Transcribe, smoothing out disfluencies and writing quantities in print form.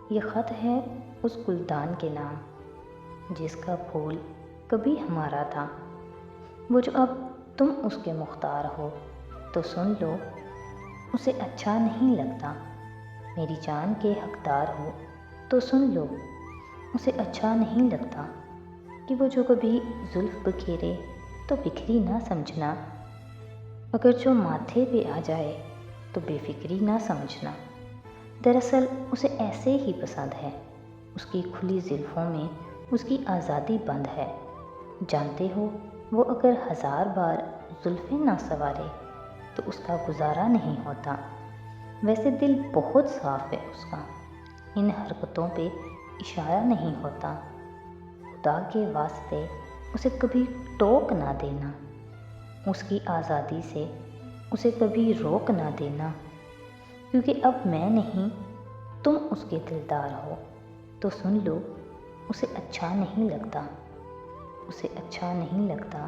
یہ خط ہے اس گلدان کے نام، جس کا پھول کبھی ہمارا تھا، وہ جو اب تم اس کے مختار ہو تو سن لو، اسے اچھا نہیں لگتا۔ میری جان کے حقدار ہو تو سن لو، اسے اچھا نہیں لگتا کہ وہ جو کبھی زلف بکھیرے تو بکھری نہ سمجھنا، اگر جو ماتھے پہ آ جائے تو بے فکری نہ سمجھنا۔ دراصل اسے ایسے ہی پسند ہے، اس کی کھلی زلفوں میں اس کی آزادی بند ہے۔ جانتے ہو، وہ اگر 1000 بار زلفیں نہ سنوارے تو اس کا گزارا نہیں ہوتا۔ ویسے دل بہت صاف ہے اس کا، ان حرکتوں پہ اشارہ نہیں ہوتا۔ خدا کے واسطے اسے کبھی ٹوک نہ دینا، اس کی آزادی سے اسے کبھی روک نہ دینا، کیونکہ اب میں نہیں، تم اس کے دلدار ہو تو سن لو، اسے اچھا نہیں لگتا، اسے اچھا نہیں لگتا۔